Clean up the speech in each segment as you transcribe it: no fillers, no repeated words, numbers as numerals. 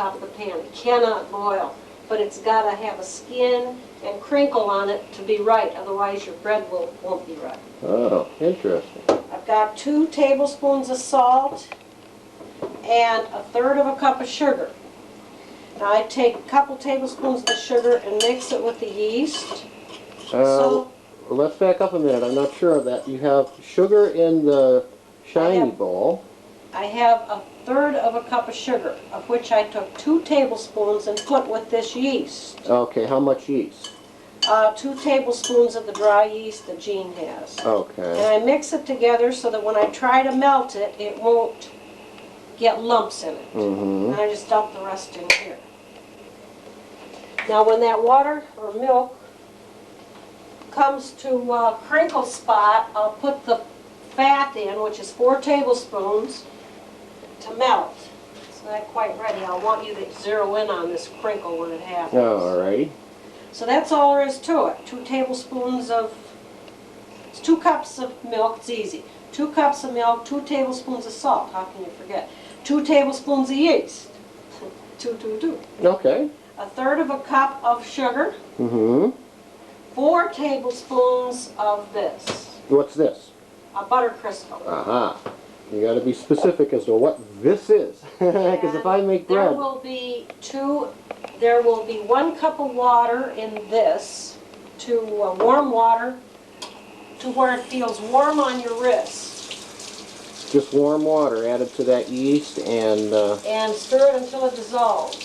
top of the pan. It cannot boil, but it's got to have a skin and crinkle on it to be right, otherwise your bread won't be right. Oh, interesting. I've got 2 tablespoons of salt and 1/3 of a cup of sugar. Now I take a couple tablespoons of the sugar and mix it with the yeast. Well, let's back up a minute. I'm not sure of that. You have sugar in the shiny bowl. I have 1/3 of a cup of sugar, of which I took 2 tablespoons and put with this yeast. Okay, how much yeast? 2 tablespoons of the dry yeast that Jean has. And Okay. I mix it together so that when I try to melt it, it won't get lumps in it. Mm-hmm. And I just dump the rest in here. Now when that water or milk comes to a crinkle spot, I'll put the fat in, which is 4 tablespoons, to melt. It's not quite ready. I want you to zero in on this crinkle when it happens. Alrighty. So that's all there is to it. 2 tablespoons of, it's 2 cups of milk, it's easy. 2 cups of milk, 2 tablespoons of salt, how can you forget? 2 tablespoons of yeast, 2. Okay. 1/3 of a cup of sugar, Mm-hmm. 4 tablespoons of this, What's this? a butter Crisco. Aha. You got to be specific as to what this is, because if I make bread. There will be 1 cup of water in this, to warm water, to where it feels warm on your wrist. Just warm water added to that yeast and And stir it until it dissolves.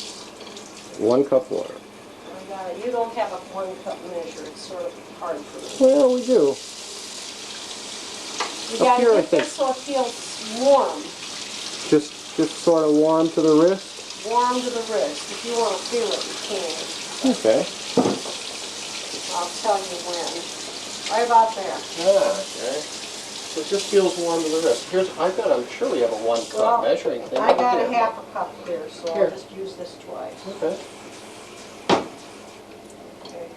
1 cup water. I got it. You don't have a 1 cup measure. It's sort of hard for me. Well, we do. You got here, to I get think. this so it feels warm. Just sort of warm to the wrist. Warm to the wrist. If you want to feel it, you can. Okay. I'll tell you when. Right about there. Okay. So it just feels warm to the wrist. I'm sure we have a 1 cup Well, measuring thing. I got a half a cup here, so Here. I'll just use this twice. Okay. Okay.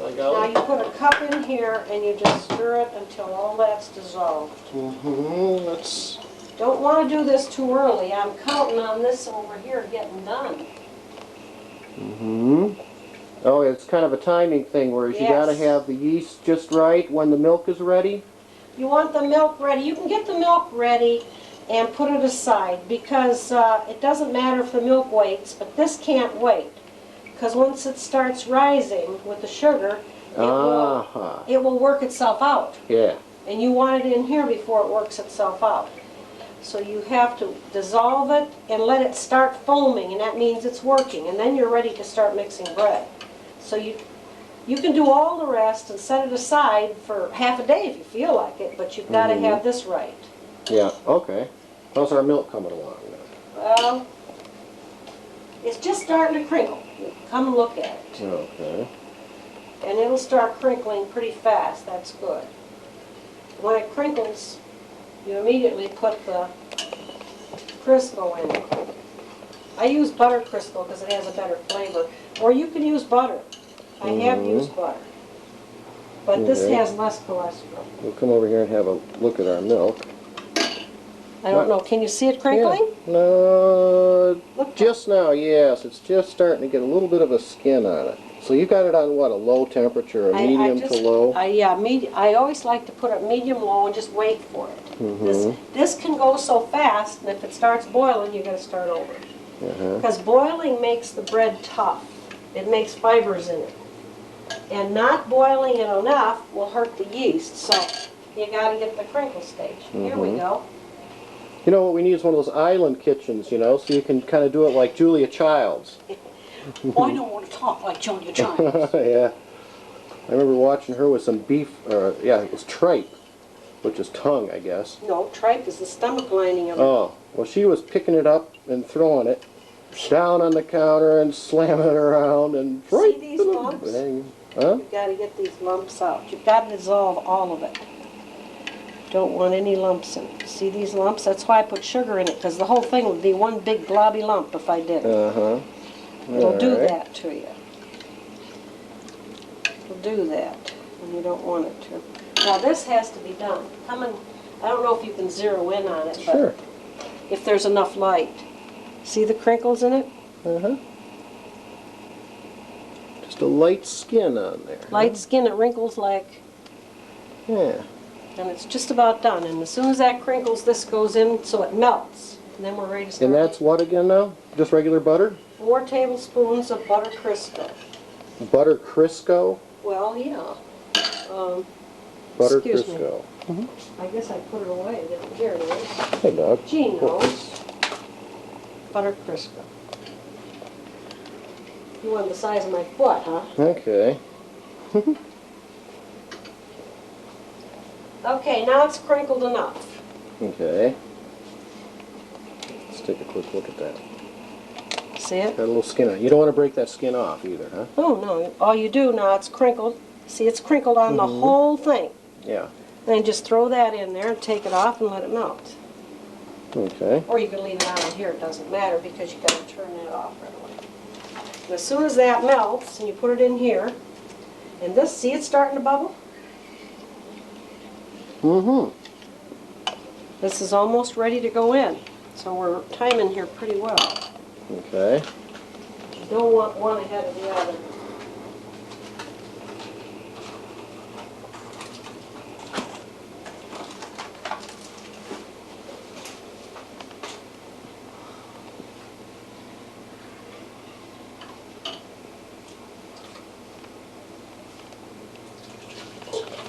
I got Now it. you put a cup in here and you just stir it until all that's dissolved. Mm-hmm. Let's. Don't want to do this too early. I'm counting on this over here getting done. Mm-hmm. Oh, it's kind of a timing thing, whereas you Yes. got to have the yeast just right when the milk is ready. You want the milk ready. You can get the milk ready and put it aside because it doesn't matter if the milk waits, but this can't wait. Because once it starts rising with the sugar, it will work itself out. Yeah. And you want it in here before it works itself out. So you have to dissolve it and let it start foaming, and that means it's working. And then you're ready to start mixing bread. So you can do all the rest and set it aside for half a day if you feel like it, but you've got to have this right. Yeah, okay. How's our milk coming along now? Well, it's just starting to crinkle. Come and look at it. Okay. And it'll start crinkling pretty fast. That's good. When it crinkles, you immediately put the Crisco in. I use butter Crisco because it has a better flavor. Or you can use butter. I have used butter. But this Okay. has less cholesterol. We'll come over here and have a look at our milk. I don't know. Can you see it crinkling? Yeah. No, Look. just now, yes. It's just starting to get a little bit of a skin on it. So you got it on what, a low temperature, a medium to low? I always like to put it medium-low and just wait for it. This can go so fast, and if it starts boiling, you've got to start over. Because boiling makes the bread tough. It makes fibers in it. And not boiling it enough will hurt the yeast, so you got to get the crinkle stage. Here we go. You know what we need is one of those island kitchens, you know, so you can kind of do it like Julia Childs. Well, I don't want to talk like Julia Childs. Yeah. I remember watching her with some beef, yeah, it was tripe, which is tongue, I guess. No, tripe is the stomach lining of it. Oh, well, she was picking it up and throwing it down on the counter and slamming it around and See these lumps? Huh? You've got to get these lumps out. You've got to dissolve all of it. Don't want any lumps in it. See these lumps? That's why I put sugar in it, because the whole thing would be one big globby lump if I didn't. It'll do that to you. It'll do that, and you don't want it to. Now this has to be done. Come and, I don't know if you can zero in on it, but Sure. if there's enough light. See the crinkles in it? Just a light skin on there. Light skin, it wrinkles like, Yeah. and it's just about done. And as soon as that crinkles, this goes in so it melts. And then we're ready to start. And that's what again now? Just regular butter? 4 tablespoons of butter Crisco. Butter Crisco? Well, yeah. Butter Excuse me. Crisco. I guess I put it away. Here it is. Hey, Doug. Gene knows. Butter Crisco. You want the size of my foot, huh? Okay. Okay, now it's crinkled enough. Okay. Let's take a quick look at that. See it? Got a little skin on it. You don't want to break that skin off either, huh? Oh, no. All you do now, it's crinkled. See, it's crinkled on the whole thing. Yeah. Then just throw that in there and take it off and let it melt. Okay. Or you can leave it on in here. It doesn't matter because you got to turn it off right away. And as soon as that melts and you put it in here, and this, see it's starting to bubble? This is almost ready to go in. So we're timing here pretty well. Okay. You don't want one ahead of the other.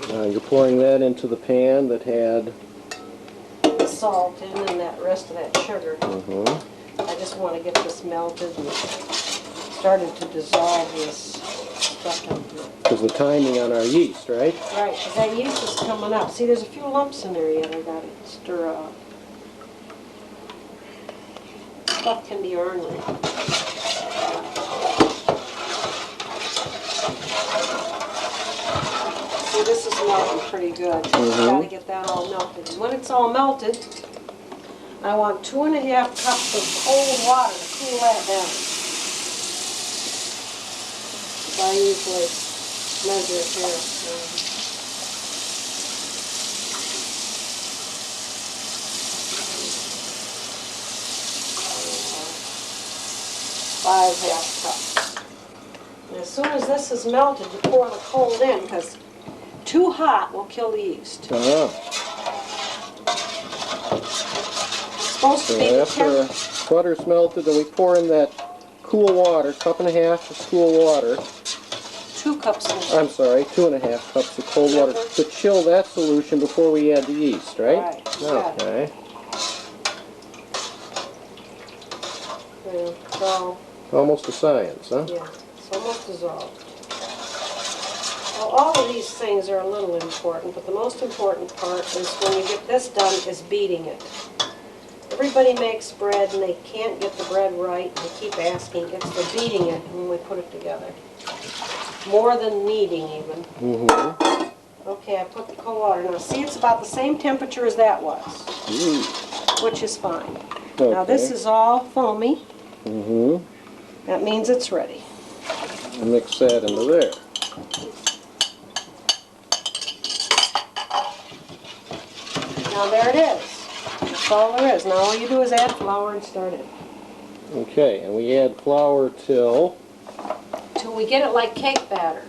Now you're pouring that into the pan that had... The salt in and that rest of that sugar. I just want to get this melted and started to dissolve this stuff in here. Because the timing on our yeast, right? Right, because that yeast is coming up. See, there's a few lumps in there yet I got to stir up. Stuff can be ornery. See, this is melting pretty good. Got to get that all melted. And when it's all melted, I want 2½ cups of cold water to cool that down. So I usually measure it here. 5½ cups. And as soon as this is melted, you pour the cold in because too hot will kill the yeast. It's supposed to be the After the butter's melted, then we pour in that cool water, 1.5 cups of cool water. 2 cups of I'm sorry, 2½ cups of cold water to chill that solution before we add the yeast, right? Right. Okay. Yeah, so, Almost a science, huh? yeah, it's almost dissolved. Well, all of these things are a little important, but the most important part is when you get this done is beating it. Everybody makes bread and they can't get the bread right and they keep asking. It's the beating it when we put it together. More than kneading even. Okay, I put the cold water. Now see, it's about the same temperature as that was, which is fine. Okay. Now this is all foamy. That means it's ready. Mix that into there. Now there it is. That's all there is. Now all you do is add flour and start it. Okay, and we add flour till We get it like cake batter.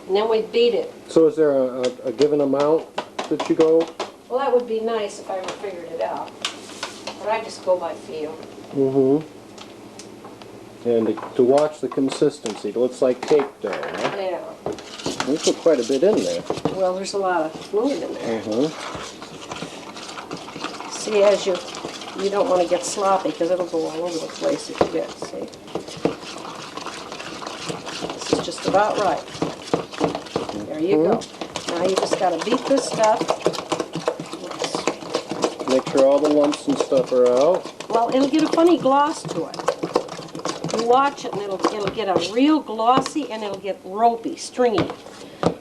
And then we beat it. So is there a given amount that you go? Well, that would be nice if I ever figured it out. But I just go by feel. And to watch the consistency, it looks like cake dough, huh? Yeah. We put quite a bit in there. Well, there's a lot of fluid in there. See, as you don't want to get sloppy because it'll go all over the place if you get, see? This is just about right. There you go. Now you just got to beat this stuff. Oops. Make sure all the lumps and stuff are out. Well, it'll get a funny gloss to it. You watch it and it'll get a real glossy and it'll get ropey, stringy.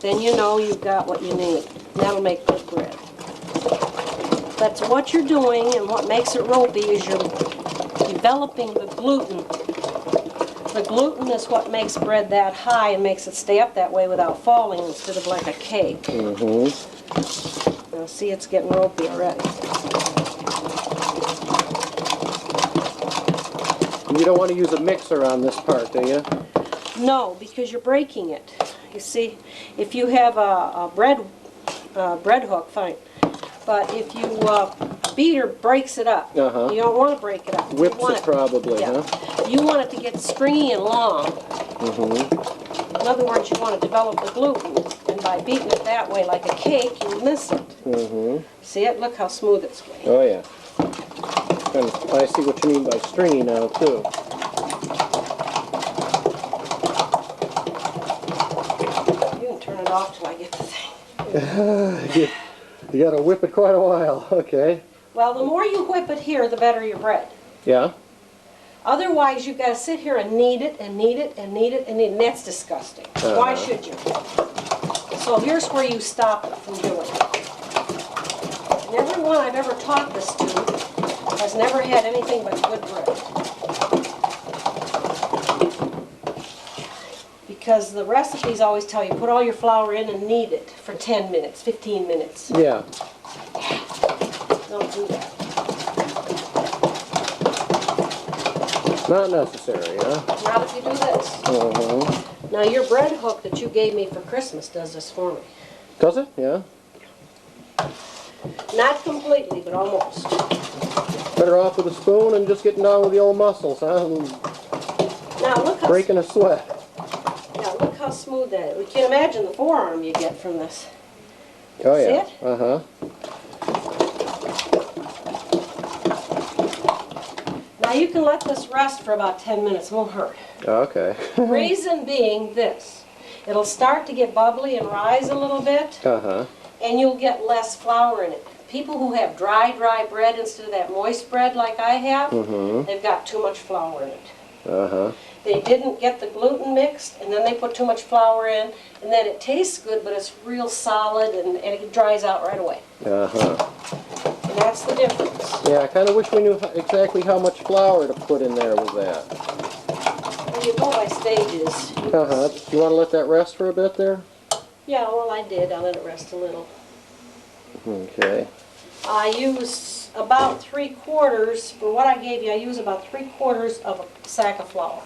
Then you know you've got what you need. That'll make good bread. That's what you're doing, and what makes it ropey is you're developing the gluten. The gluten is what makes bread that high and makes it stay up that way without falling instead of like a cake. Now see, it's getting ropey already. You don't want to use a mixer on this part, do you? No, because you're breaking it. You see, if you have a bread hook, fine. But if you beater breaks it up, you don't want to break it up. Whips it probably, yeah. huh? You want it to get stringy and long. In other words, you want to develop the gluten, and by beating it that way like a cake, you miss it. See it? Look how smooth it's getting. Oh yeah. I see what you mean by stringy now too. You can turn it off till I get the thing. You gotta whip it quite a while, okay. Well, the more you whip it here, the better your bread. Yeah? Otherwise, you've got to sit here and knead it, and knead it, and knead it, and knead it, and that's disgusting. Why should you? So here's where you stop it from doing it. And everyone I've ever taught this to has never had anything but good bread. Because the recipes always tell you, put all your flour in and knead it for 10 minutes, 15 minutes. Yeah. Don't do that. Not necessary, huh? Not if you do this. Now your bread hook that you gave me for Christmas does this for me. Does it? Yeah. Not completely, but almost. Better off with a spoon and just getting down with the old muscles, huh? Now look how Breaking a sweat. Yeah, look how smooth that is. We can't imagine the forearm you get from this. Oh yeah. See it? Now you can let this rest for about 10 minutes. It won't hurt. Okay. Reason being this. It'll start to get bubbly and rise a little bit. And you'll get less flour in it. People who have dry bread instead of that moist bread like I have, they've got too much flour in it. They didn't get the gluten mixed, and then they put too much flour in, and then it tastes good, but it's real solid, and it dries out right away. And that's the difference. Yeah, I kind of wish we knew exactly how much flour to put in there with that. Well, you go by stages. Do you want to let that rest for a bit there? Yeah, well, I did. I let it rest a little. Okay. I use about 3/4, for what I gave you, I use about 3/4 of a sack of flour.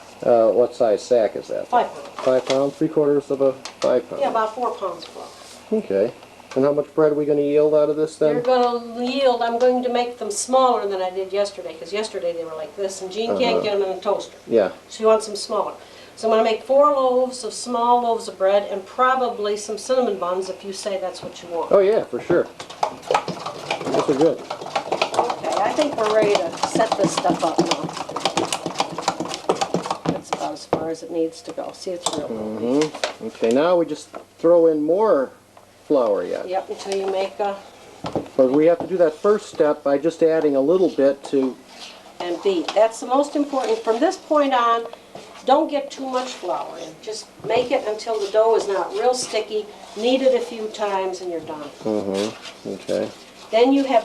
What size sack is that? 5 pounds. 5 pounds? 3/4 of a 5 pound? Yeah, about 4 pounds of flour. Okay. And how much bread are we going to yield out of this then? You're going to yield, I'm going to make them smaller than I did yesterday, because yesterday they were like this, and Jean can't get them in a toaster. Yeah. She wants them smaller. So I'm going to make 4 loaves of small loaves of bread, and probably some cinnamon buns if you say that's what you want. Oh yeah, for sure. Those are good. Okay, I think we're ready to set this stuff up now. That's about as far as it needs to go. See, it's real bubbly. Okay, now we just throw in more flour yet. Yep, until you make a... But we have to do that first step by just adding a little bit to... And beat. That's the most important. From this point on, don't get too much flour in. Just make it until the dough is not real sticky. Knead it a few times and you're done. Okay. Then you have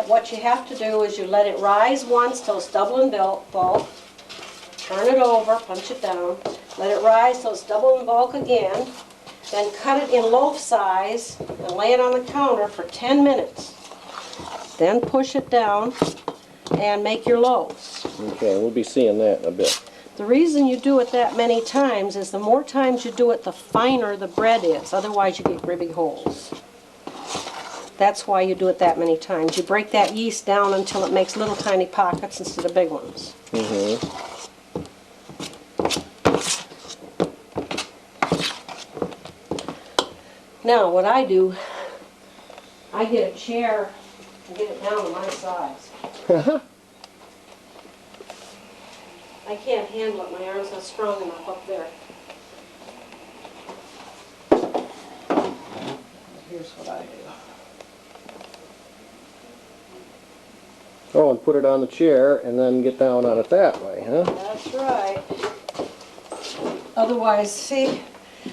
what you have to do is you let it rise once till it's double in bulk. Turn it over, punch it down. Let it rise till it's double in bulk again. Then cut it in loaf size and lay it on the counter for 10 minutes. Then push it down and make your loaves. Okay, we'll be seeing that in a bit. The reason you do it that many times is the more times you do it, the finer the bread is. Otherwise you get big holes. That's why you do it that many times. You break that yeast down until it makes little tiny pockets instead of big ones. Now what I do, I get a chair and get it down to my size. I can't handle it. My arm's not strong enough up there. Here's what I do. Oh, and put it on the chair and then get down on it that way, huh? That's right. Otherwise, see,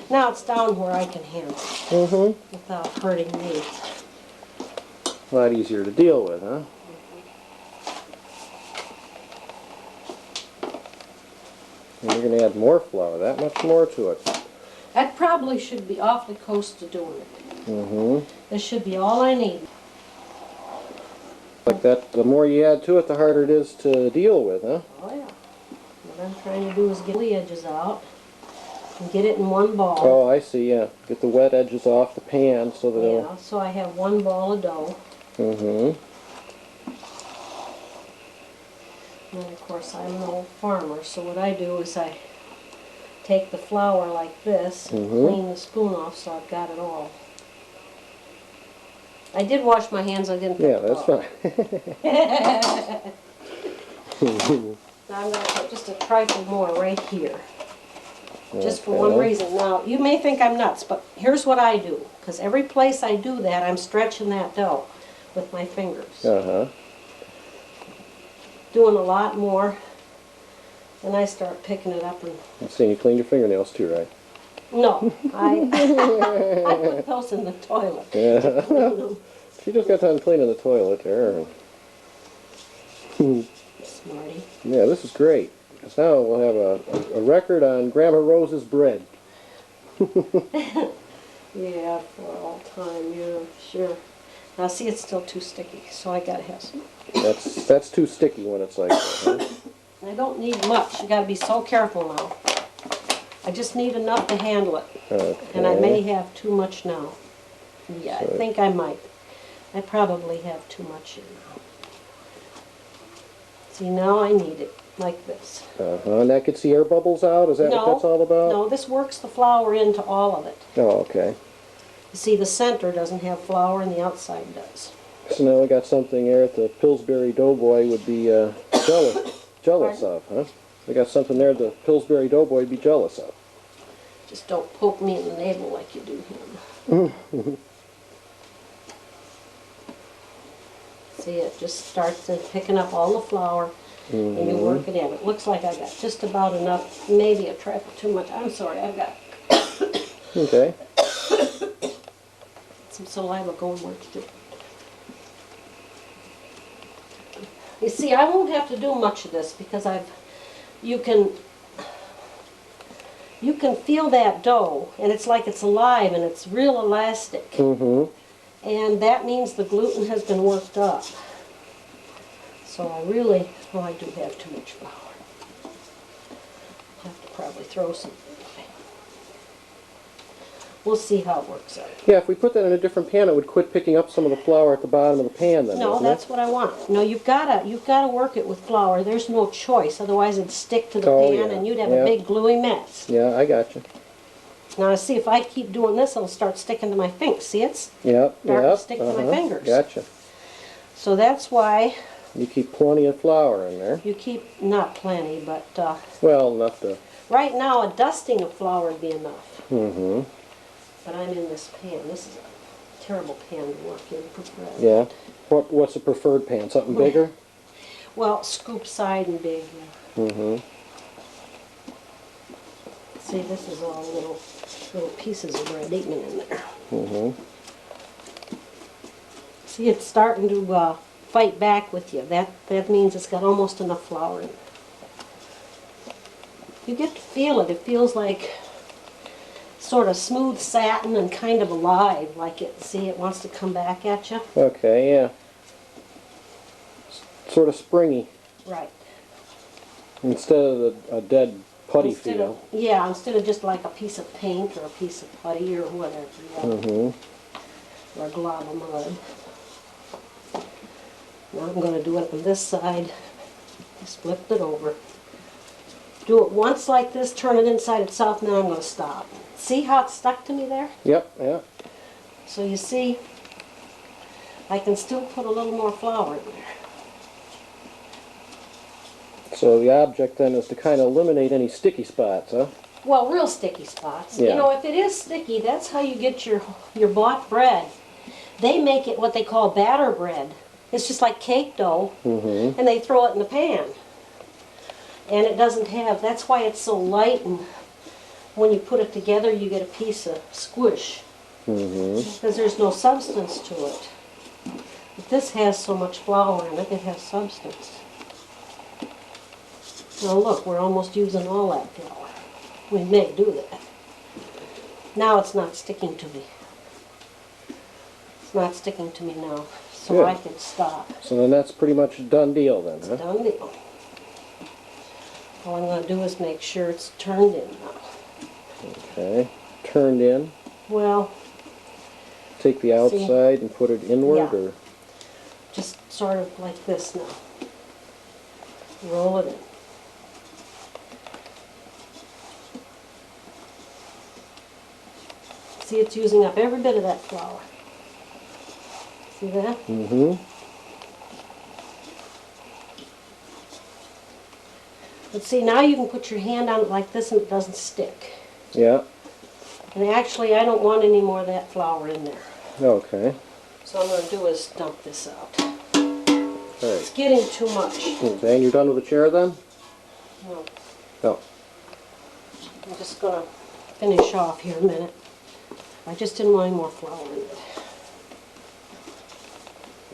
now it's down where I can handle it without hurting me. A lot easier to deal with, huh? And you're going to add more flour, that much more to it. That probably should be awfully close to doing it. This should be all I need. Like that, the more you add to it, the harder it is to deal with, huh? Oh yeah. I'm trying to do is get the edges out and get it in one ball. Oh, I see, yeah. Get the wet edges off the pan so that it'll... Yeah, so I have one ball of dough. Mm-hmm. And of course I'm an old farmer, so what I do is I take the flour like this, and clean the spoon off so I've got it all. I did wash my hands, I didn't put Yeah, the that's flour. fine. Now I'm going to put just a trifle more right here. Just for Okay. one reason. Now, you may think I'm nuts, but here's what I do. Because every place I do that, I'm stretching that dough with my fingers. Uh-huh. Doing a lot more. Then I start picking it up and... I'm seeing you clean your fingernails too, right? No, I put those in the toilet. Yeah. To clean them. She just got done cleaning the toilet there. Smarty. Yeah, this is great. Because now we'll have a record on Grandma Rose's bread. Yeah, for all time, yeah, sure. Now see, it's still too sticky, so I gotta have some. That's too sticky when it's like that, huh? I don't need much. You gotta be so careful now. I just need enough to handle it. Okay. And I may have too much now. Yeah, I think I might. I probably have too much in now. See, now I need it like this. Uh-huh. And that gets the air bubbles out? Is that what that's all about? No, this works the flour into all of it. Oh, okay. You see, the center doesn't have flour and the outside does. So now we got something there that the Pillsbury Doughboy would be jealous of, huh? We got something there the Pillsbury Doughboy would be jealous of. Just don't poke me in the navel like you do him. See, it just starts picking up all the flour, and you work it in. It looks like I got just about enough, maybe a trifle too much. I'm sorry, I've got Okay. some saliva going where it's due. You see, I won't have to do much of this because you can feel that dough, and it's like it's alive and it's real elastic. Mm-hmm. And that means the gluten has been worked up. So I really, oh, I do have too much flour. I'll have to probably throw some away. We'll see how it works out. Yeah, if we put that in a different pan, it would quit picking up some of the flour at the bottom of the pan then, No, doesn't that's what I want. No, you've gotta work it with flour. There's no choice. Otherwise it'd stick to the Oh, pan yeah. and you'd have Yeah. a big gluey mess. Yeah, I got you. Now see, if I keep doing this, it'll start sticking to my fingers. See, it's Yep, starting yep. to stick to my fingers. Gotcha. So that's why You keep plenty of flour in there. you keep, not plenty, but Well, enough to... right now a dusting of flour would be enough. Mm-hmm. But I'm in this pan. This is a terrible pan to work in for bread. Yeah. What's the preferred pan? Something bigger? Well, scoop side and big. Yeah. Mm-hmm. See, this is all little pieces of bread even in there. Mm-hmm. See, it's starting to fight back with you. That means it's got almost enough flour in it. You get to feel it. It feels like sort of smooth satin and kind of alive, like it, see, it wants to come back at you. Okay, yeah. Sort of springy. Right. Instead of a dead putty Instead feel. Yeah, instead of just like a piece of paint or a piece of putty or whatever, yeah. Mm-hmm. Or a glob of mud. Now I'm going to do it on this side. Just flip it over. Do it once like this, turn it inside itself, and then I'm going to stop. See how it's stuck to me there? Yep, yeah. So you see, I can still put a little more flour in there. So the object then is to kind of eliminate any sticky spots, huh? Well, real sticky spots. Yeah. You know, if it is sticky, that's how you get your bought bread. They make it what they call batter bread. It's just like cake dough, Mm-hmm. and they throw it in the pan. And it doesn't have, that's why it's so light, and when you put it together you get a piece of squish. Mm-hmm. Because there's no substance to it. But this has so much flour in it, it has substance. Now look, we're almost using all that flour. We may do that. Now it's not sticking to me. It's not sticking to me now, so Good. I can stop. So then that's pretty much a done deal then, huh? Done deal. All I'm going to do is make sure it's turned in now. Okay. Turned in. Well, Take the outside and put it inward, Yeah. or just sort of like this now. Roll it in. See, it's using up every bit of that flour. See that? mm-hmm. But see, now you can put your hand on it like this and it doesn't stick. Yeah. And actually, I don't want any more of that flour in there. Okay. So what I'm going to do is dump this out. All It's right. getting too much. Okay, and you're done with the chair then? No, No. I'm just going to finish off here a minute. I just didn't want any more flour in it.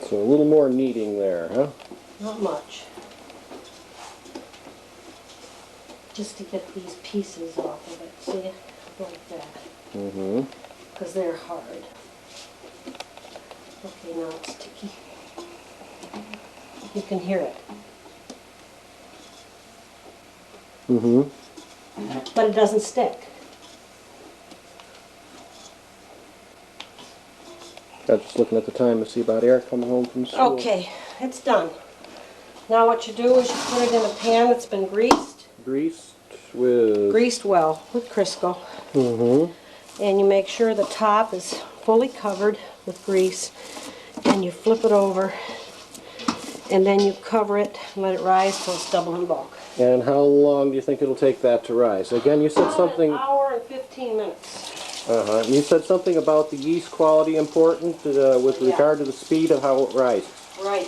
So a little more kneading there, huh? Not much. Just to get these pieces off of it, see? Like that. Mm-hmm. Because they're hard. Okay, now it's sticky. You can hear it. Mm-hmm. But it doesn't stick. I'm just looking at the time to see about Eric coming home from school. Okay, it's done. Now what you do is you put it in a pan that's been greased. Greased with... Greased well with Crisco. Mm-hmm. And you make sure the top is fully covered with grease. And you flip it over. And then you cover it and let it rise till it's double in bulk. And how long do you think it'll take that to rise? Again, you said something... An hour and 15 minutes. Uh-huh. You said something about the yeast quality important with regard to the speed of how it rises. Right.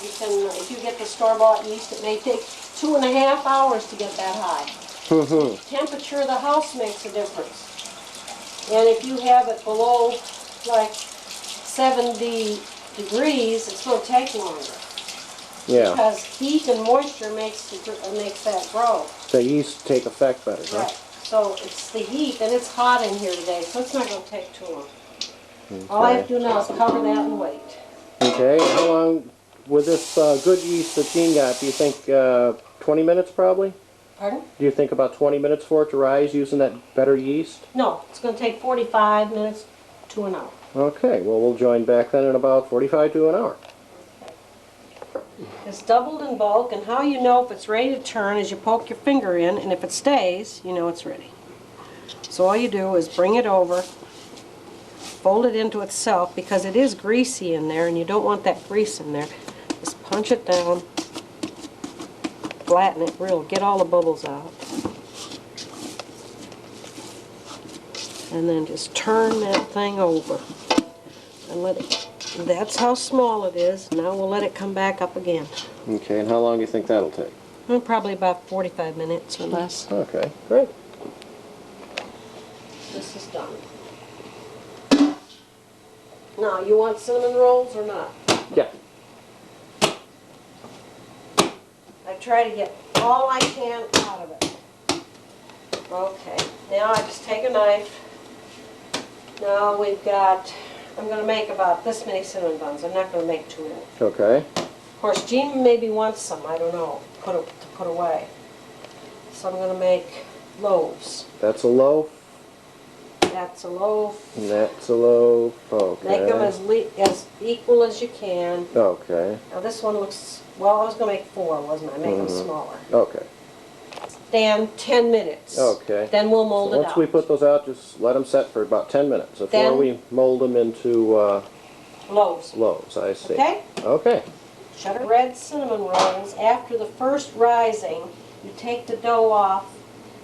You can, if you get the store-bought yeast, it may take 2.5 hours to get that high. Mm-hmm. Temperature of the house makes a difference. And if you have it below like 70 degrees, it's going to take longer. Yeah. Because heat and moisture makes that grow. The yeast take effect better, huh? Right. So it's the heat, and it's hot in here today, so it's not going to take too long. Okay. All I have to do now is cover that and wait. Okay. And how long, with this good yeast that Jean got, do you think 20 minutes probably? Pardon? Do you think about 20 minutes for it to rise using that better yeast? No, it's going to take 45 minutes to an hour. Okay. Well, we'll join back then in about 45 to an hour. It's doubled in bulk, and how you know if it's ready to turn is you poke your finger in, and if it stays, you know it's ready. So all you do is bring it over, fold it into itself, because it is greasy in there, and you don't want that grease in there. Just punch it down, flatten it real, get all the bubbles out. And then just turn that thing over and let it. That's how small it is. Now we'll let it come back up again. Okay, and how long do you think that'll take? Probably about 45 minutes or less. Okay, great. This is done. Now, you want cinnamon rolls or not? Yeah. I try to get all I can out of it. Okay, now I just take a knife. Now we've got, I'm going to make about this many cinnamon buns. I'm not going to make too many. Okay. Of course, Jean maybe wants some, I don't know, to put away. So I'm going to make loaves. That's a loaf. That's a loaf. And that's a loaf. Okay. Make them as equal as you can. Okay. Now this one looks, well, I was going to make 4, wasn't I? Make them smaller. Okay. Stand 10 minutes. Okay. Then we'll mold So it once out. we put those out, just let them set for about 10 minutes before Then- we mold them into Loaves. loaves, I see. Okay? Okay. Sugar red cinnamon rolls, after the first rising, you take the dough off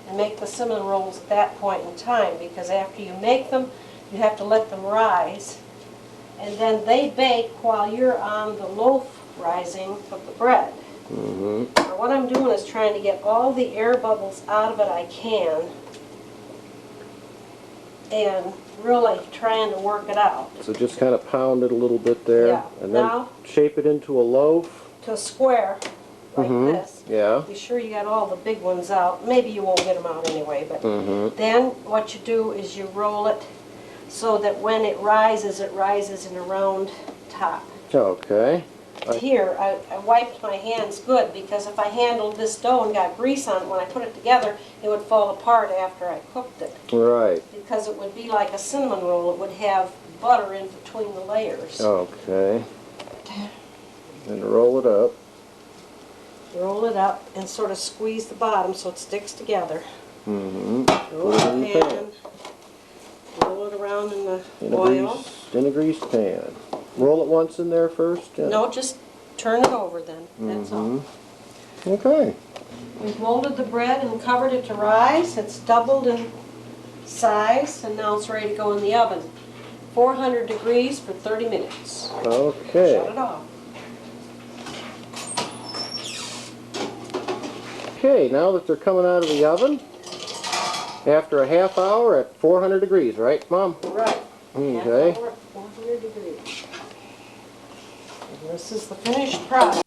and make the cinnamon rolls at that point in time, because after you make them, you have to let them rise, and then they bake while you're on the loaf rising of the bread. Mm-hmm. Now what I'm doing is trying to get all the air bubbles out of it I can, and really trying to work it out. So just kind of pound it a little bit there. Yeah. And then Now- shape it into a loaf. To a square, like this. Yeah. Be sure you got all the big ones out. Maybe you won't get them out anyway, but Mm-hmm. then what you do is you roll it so that when it rises in a round top. Okay. Here, I wiped my hands good, because if I handled this dough and got grease on it, when I put it together, it would fall apart after I cooked it. Right. Because it would be like a cinnamon roll. It would have butter in between the layers. Okay. And roll it up. Roll it up and sort of squeeze the bottom so it sticks together. Mm-hmm. Roll it in the pan. Roll it around in the oil. In a greased pan. Roll it once in there first? Yeah. No, just turn it over then. That's all. Okay. We've molded the bread and covered it to rise. It's doubled in size, and now it's ready to go in the oven. 400 degrees for 30 minutes. Okay. Shut it off. Okay, now that they're coming out of the oven, after a half hour at 400 degrees, right, Mom? Right. Okay. Half hour at 400 degrees. And this is the finished product.